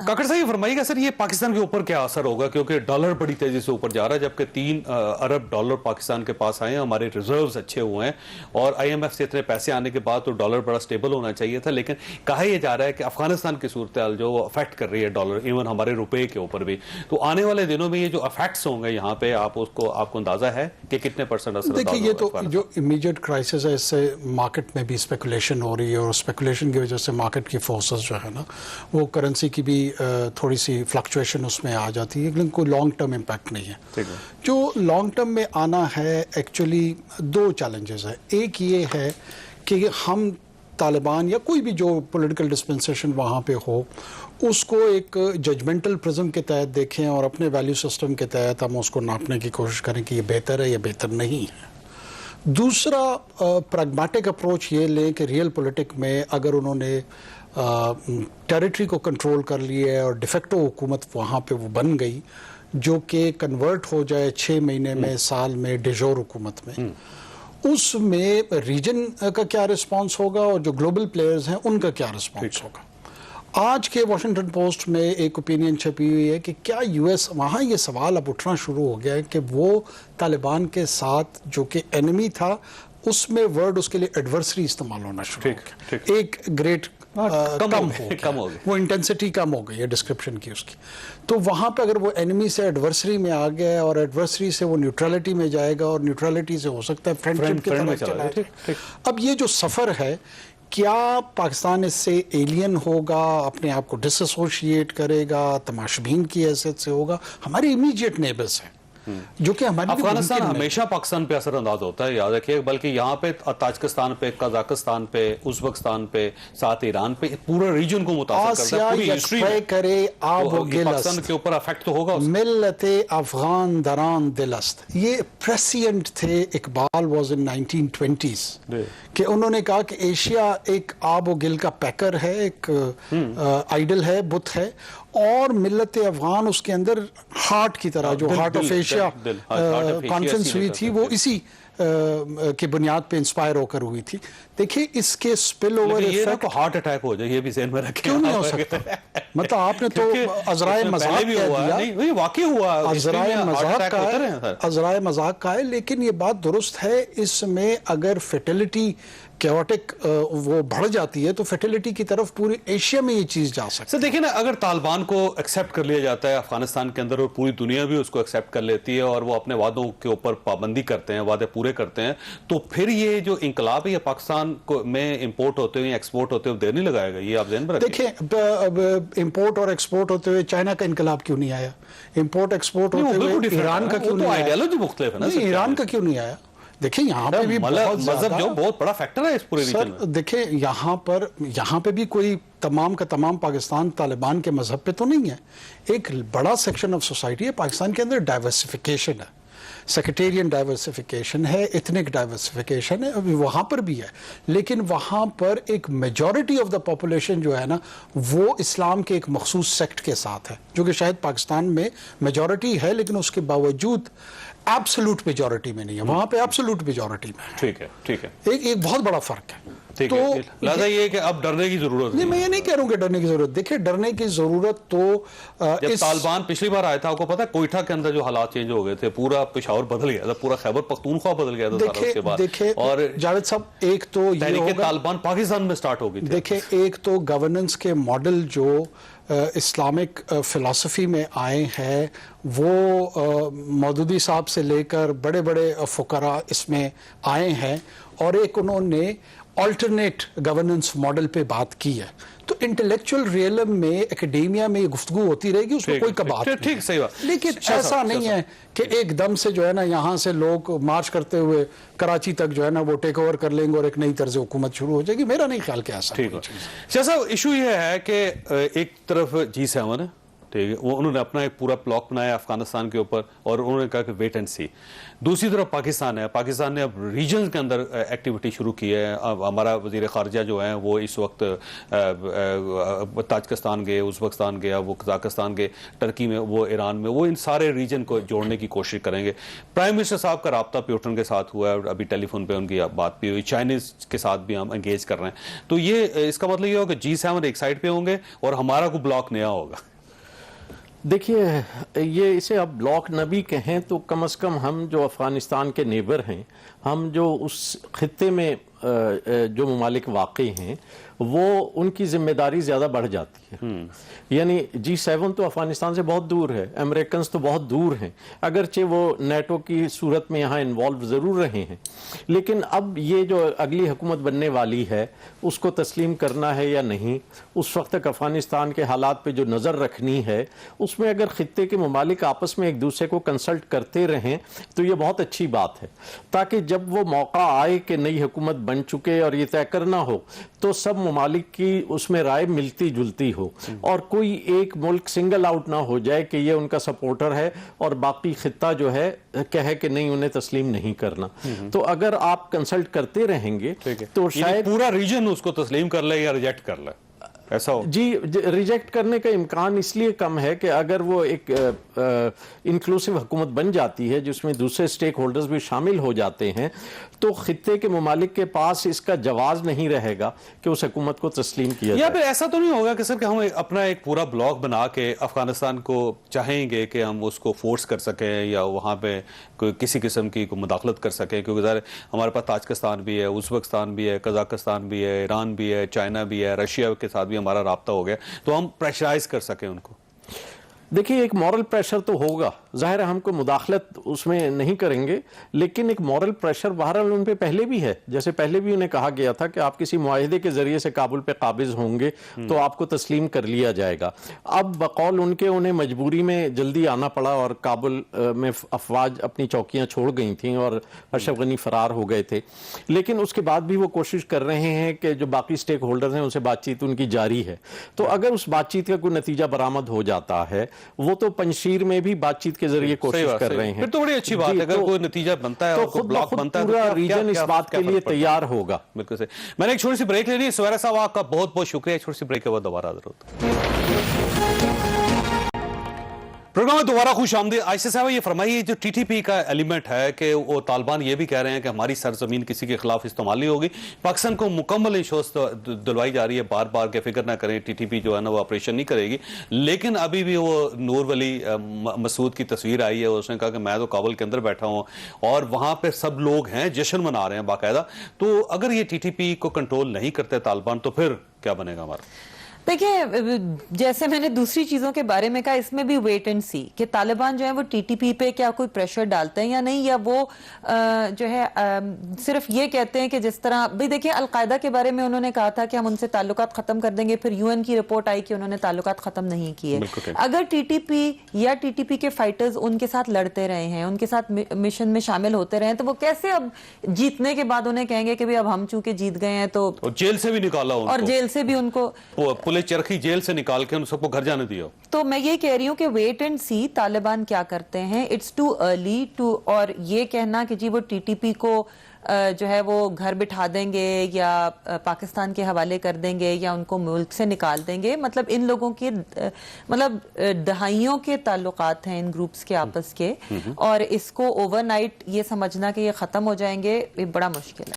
काकड़ साहब ये फरमाइएगा सर, ये पाकिस्तान के ऊपर क्या असर होगा, क्योंकि डॉलर बड़ी तेजी से ऊपर जा रहा है, जबकि 3 अरब डॉलर पाकिस्तान के पास आए हैं, हमारे रिजर्व्स अच्छे हुए हैं और IMF से इतने पैसे आने के बाद तो डॉलर बड़ा स्टेबल होना चाहिए था, लेकिन कहा यह जा रहा है कि अफगानिस्तान की सूरत हाल जो अफेक्ट कर रही है डॉलर, इवन हमारे रुपए के ऊपर भी, तो आने वाले दिनों में ये जो अफेक्ट्स होंगे यहाँ पे आपको अंदाजा है कि कितने % असर? देखिए, ये तो जो इमीडिएट क्राइसिस है, इससे मार्केट में भी स्पेकुलेशन हो रही है और स्पेकुलेशन की वजह से मार्केट की फोर्सेस जो है ना, वो करेंसी की भी थोड़ी सी फ्लक्चुएशन उसमें आ जाती है, लेकिन कोई लॉन्ग टर्म इम्पैक्ट नहीं है। जो लॉन्ग टर्म में आना है, एक्चुअली 2 चैलेंजेस है। एक ये है कि हम तालिबान या कोई भी जो पॉलिटिकल डिस्पेंसेशन वहाँ पे हो, उसको एक जजमेंटल प्रिज्म के तहत देखें और अपने वैल्यू सिस्टम के तहत हम उसको नापने की कोशिश करें कि ये बेहतर है या बेहतर नहीं है। दूसरा प्रैग्मेटिक अप्रोच ये लें कि रियल पॉलिटिक में अगर उन्होंने टेरिटरी को कंट्रोल कर लिया है और डिफेक्टो हुकूमत वहाँ पे वो बन गई, जो कि कन्वर्ट हो जाए 6 महीने में, साल में डिजोर हुकूमत में, उसमें रीजन का क्या रिस्पांस होगा और जो ग्लोबल प्लेयर्स हैं उनका क्या रिस्पांस होगा। आज के वॉशिंगटन पोस्ट में एक ओपिनियन छपी हुई है कि क्या US, वहाँ ये सवाल अब उठना शुरू हो गया है कि वो तालिबान के साथ जो कि एनिमी था, उसमें वर्ड उसके लिए एडवर्सरी इस्तेमाल होना शुरू हो गया। एक ग्रेट कम हो गया, वो इंटेंसिटी कम हो गई है डिस्क्रिप्शन की उसकी। तो वहाँ पे अगर वो एनिमी से एडवर्सरी में आ गया और एडवर्सरी से वो न्यूट्रलिटी में जाएगा और न्यूट्रलिटी से हो सकता है फ्रेंडशिप की तरफ चला जाए। अब ये जो सफ़र है, क्या पाकिस्तान इससे एलियन होगा, अपने आप को डिसएसोशिएट करेगा, तमाशबीन की हैसियत से होगा? हमारे इमीडिएट नेबर्स हैं जो कि हमारे अफगानिस्तान हमेशा पाकिस्तान पे असरअंदाज होता है, याद रखिए, बल्कि यहाँ पे ताजिकिस्तान पे, कजाकिस्तान पे, उज़्बेकिस्तान पे, साथ ईरान पे, पूरे रीजन को मुतासिर करता है। पूरी हिस्ट्री में करे पाकिस्तान के ऊपर अफेक्ट तो होगा। मिल्लते अफगान दरान दिलस्त, ये प्रेसिडेंट थे इकबाल वाज इन 1920s कि उन्होंने कहा कि एशिया एक आब व गिल का पैकर है, एक आइडल है, बुत है, और मिल्लत अफगान उसके अंदर हार्ट की तरह, जो हार्ट ऑफ एशिया कॉन्फ्रेंस हुई थी, वो इसी की बुनियाद पे इंस्पायर होकर हुई थी। देखिए, इसके spill over effect, heart attack हो जाए, ये भी ज़हन में रखें। क्यों नहीं हो सकता? मतलब आपने तो अजराए मजाक कह दिया, नहीं वाकई हुआ, अजराए मजाक का है, लेकिन ये बात दुरुस्त है। इसमें अगर फर्टिलिटी कैओटिक वो बढ़ जाती है तो फर्टिलिटी की तरफ पूरी एशिया में ये चीज जा सकती है। देखिए ना, अगर तालिबान को एक्सेप्ट कर लिया जाता है अफगानिस्तान के अंदर और पूरी दुनिया भी उसको एक्सेप्ट कर लेती है और वो अपने वादों के ऊपर पाबंदी करते हैं, वादे पूरे करते हैं, तो फिर ये जो इंकलाब है ये पाकिस्तान को में इंपोर्ट होते हुए, एक्सपोर्ट होते हुए देर नहीं लगाएगा। ये आप ध्यान में रखिए। देखिए, इंपोर्ट और एक्सपोर्ट होते हुए चाइना का इंकलाब क्यों नहीं आया? इंपोर्ट एक्सपोर्ट होते हुए ईरान का क्यों नहीं आया? आइडियोलॉजी मुख्तलिफ है ना, ईरान का क्यों नहीं आया? देखिए, यहाँ पे भी मजहब जो बहुत बड़ा फैक्टर है इस पूरे रीजन में। देखिए, यहाँ पे भी कोई तमाम का तमाम पाकिस्तान तालिबान के मजहब पे तो नहीं है। एक बड़ा सेक्शन ऑफ सोसाइटी है पाकिस्तान के अंदर, डाइवर्सिफिकेशन है, सेक्रेटेरियन डाइवर्सिफिकेशन है, एथनिक डाइवर्सिफिकेशन है, अभी वहाँ पर भी है, लेकिन वहाँ पर एक मेजॉरिटी ऑफ द पॉपुलेशन जो है ना, वो इस्लाम के एक मखसूस सेक्ट के साथ है, जो कि शायद पाकिस्तान में मेजॉरिटी है, लेकिन उसके बावजूद एब्सोल्यूट मेजॉरिटी में नहीं है। वहाँ पे एब्सोल्यूट मेजॉरिटी में है। ठीक है। एक बहुत बड़ा फर्क है। तो लिहाजा ये कि अब डरने की जरूरत नहीं, मैं ये नहीं कह रहा हूँ कि डरने की जरूरत। देखिए, डरने की जरूरत तो जब तालिबान पिछली बार आया था, आपको पता है कोयटा के अंदर जो हालात चेंज हो गए थे, पूरा पेशावर बदल गया था, पूरा खैबर पख्तूनख्वा बदल गया था सारा उसके बाद। देखिए, और जावेद साहब, एक तो ये तालिबान पाकिस्तान में स्टार्ट हो गई थी। देखिए, एक तो गवर्नेंस के मॉडल जो इस्लामिक फ़िलासफ़ी में आए हैं, वो मौदूदी साहब से लेकर बड़े बड़े फ़ुक़रा इसमें आए हैं, और एक उन्होंने अल्टरनेट गवर्नेंस मॉडल पे बात की है। तो इंटेलेक्चुअल रियलम में, एकेडेमिया में ये गुफ्तगू होती रहेगी, उसमें कोई कबात नहीं। ठीक, सही बात। लेकिन ऐसा नहीं है कि एकदम से जो है ना, यहाँ से लोग मार्च करते हुए कराची तक जो है ना वो टेक ओवर कर लेंगे और एक नई तर्ज हुकूमत शुरू हो जाएगी। मेरा नहीं ख्याल कि ऐसा। ठीक है। इशू ये है कि एक तरफ G7 है, ठीक है, वो उन्होंने अपना एक पूरा ब्लॉक बनाया अफगानिस्तान के ऊपर और उन्होंने कहा कि वेट एंड सी। दूसरी तरफ पाकिस्तान है, पाकिस्तान ने अब रीजन के अंदर एक्टिविटी शुरू की है। अब हमारा वजीर खारजा जो है वो इस वक्त ताजिकिस्तान गए, उज़्बेकिस्तान गया, वो कजाकिस्तान गए, टर्की में, वो ईरान में, वो इन सारे रीजन को जोड़ने की कोशिश करेंगे। प्राइम मिनिस्टर साहब का रब्ता प्यूटन के साथ हुआ है और अभी टेलीफोन पर उनकी बात भी हुई। चाइनीज़ के साथ भी हम एंगेज कर रहे हैं। तो ये इसका मतलब ये होगा कि G7 एक साइड पर होंगे और हमारा को ब्लॉक नया होगा। देखिए, ये इसे अब ब्लॉक न भी कहें तो कम से कम हम जो अफ़गानिस्तान के नेबर हैं, हम जो उस खित्ते में जो ममालिक वाक़ई हैं, वो उनकी जिम्मेदारी ज़्यादा बढ़ जाती है। यानी G7 तो अफ़गानिस्तान से बहुत दूर है, अमेरिकन तो बहुत दूर हैं, अगरचे वो नेटो की सूरत में यहाँ इन्वॉल्व ज़रूर रहे हैं, लेकिन अब ये जो अगली हुकूमत बनने वाली है उसको तस्लीम करना है या नहीं, उस वक्त तक अफ़गानिस्तान के हालात पे जो नज़र रखनी है, उसमें अगर खित्ते के ममालिक आपस में एक दूसरे को कंसल्ट करते रहें तो ये बहुत अच्छी बात है, ताकि जब वो मौका आए कि नई हुकूमत बन चुके और ये तय करना हो तो सब ममालिक की उसमें राय मिलती जुलती हो और कोई एक मुल्क सिंगल आउट ना हो जाए कि ये उनका सपोर्टर है और बाकी खित्ता जो है कहे कि नहीं, उन्हें तस्लीम नहीं करना। तो अगर आप कंसल्ट करते रहेंगे तो शायद पूरा रीजन उसको तस्लीम कर ले या रिजेक्ट कर ले, ऐसा हो। जी, रिजेक्ट करने का इम्कान इसलिए कम है कि अगर वो एक इंक्लूसिव हुकूमत बन जाती है जिसमें दूसरे स्टेक होल्डर्स भी शामिल हो जाते हैं, तो खित्ते के ममालिक के पास इसका जवाज नहीं रहेगा कि उस हुकूमत को तस्लीम किया या जाए। फिर ऐसा तो नहीं होगा कि सर कि हम अपना एक पूरा ब्लॉक बना के अफगानिस्तान को चाहेंगे कि हम उसको फोर्स कर सकें या वहाँ पे कोई किसी किस्म की मुदाखलत कर सकें, क्योंकि ज़ाहिर हमारे पास ताजिकिस्तान भी है, उज़्बेकिस्तान भी है, कज़ाकिस्तान भी है, ईरान भी है, चाइना भी है, रशिया के साथ भी हमारा राब्ता हो गया, तो हम प्रेशराइज कर सकें उनको। देखिए, एक मॉरल प्रेशर तो होगा, जाहिर है हम कोई मुदाखलत उसमें नहीं करेंगे, लेकिन एक मॉरल प्रेशर बहरहाल उन पे पहले भी है। जैसे पहले भी उन्हें कहा गया था कि आप किसी मुआहिदे के जरिए से काबुल पे काबिज होंगे तो आपको तस्लीम कर लिया जाएगा। अब बकौल उनके उन्हें मजबूरी में जल्दी आना पड़ा और काबुल में अफवाज अपनी चौकियां छोड़ गई थी और अशरफ गनी फरार हो गए थे, लेकिन उसके बाद भी वो कोशिश कर रहे हैं कि जो बाकी स्टेक होल्डर्स हैं उनसे बातचीत उनकी जारी है। तो अगर उस बातचीत का कोई नतीजा बरामद हो जाता है, वो तो पंजशीर में भी बातचीत के जरिए कोशिश कर रहे हैं, फिर तो बड़ी अच्छी बात है। अगर कोई नतीजा बनता है तो और कोई ब्लॉक बनता है तो पूरा क्या- रीजन क्या- इस क्या- बात क्या के लिए फर्क पड़ता है? तैयार होगा। बिल्कुल सही। मैंने एक छोटी सी ब्रेक लेनी है। सुवेरा साहब, आपका बहुत बहुत शुक्रिया। छोटी सी ब्रेक के बाद दोबारा हाजिर होता है। प्रोग्राम में दोबारा खुश आमदीद। आयशा साहब, ये फरमाइए, जो टीटीपी का एलिमेंट है कि वो तालिबान ये भी कह रहे हैं कि हमारी सरजमीन किसी के खिलाफ इस्तेमाल नहीं होगी, पाकिस्तान को मुकम्मल इंश्योरेंस दिलवाई जा रही है, बार बार के फिक्र ना करें, टीटीपी जो है ना वो ऑपरेशन नहीं करेगी, लेकिन अभी भी वो नूर वली मसूद की तस्वीर आई है, उसने कहा कि मैं तो काबुल के अंदर बैठा हूँ और वहाँ पर सब लोग हैं, जश्न मना रहे हैं बाकायदा। तो अगर ये टीटीपी को कंट्रोल नहीं करते तालिबान तो फिर क्या बनेगा हमारा? देखिए, जैसे मैंने दूसरी चीजों के बारे में कहा, इसमें भी वेट एंड सी कि तालिबान जो है वो टीटीपी पे क्या कोई प्रेशर डालते हैं या नहीं, या वो जो है सिर्फ ये कहते हैं कि जिस तरह भाई देखिए, अलकायदा के बारे में उन्होंने कहा था कि हम उनसे ताल्लुकात खत्म कर देंगे, फिर यूएन की रिपोर्ट आई कि उन्होंने ताल्लुकात खत्म नहीं किए। अगर टीटीपी या टीटीपी के फाइटर्स उनके साथ लड़ते रहे हैं, उनके साथ मिशन में शामिल होते रहे हैं, तो वो कैसे अब जीतने के बाद उन्हें कहेंगे कि भाई अब हम चूंकि जीत गए हैं तो, और जेल से भी निकाला उनको, और जेल से भी उनको चरखी जेल से निकाल के उन सबको घर जाने दिया। तो मैं ये कह रही हूँ कि वेट एंड सी तालिबान क्या करते हैं। इट्स टू अर्ली टू, और ये कहना कि जी वो टीटीपी को जो है वो घर बिठा देंगे या पाकिस्तान के हवाले कर देंगे या उनको मुल्क से निकाल देंगे, मतलब इन लोगों के मतलब दहाइयों के ताल्लुकात हैं इन ग्रुप्स के आपस के, और इसको ओवरनाइट ये समझना कि ये खत्म हो जाएंगे, ये बड़ा मुश्किल है।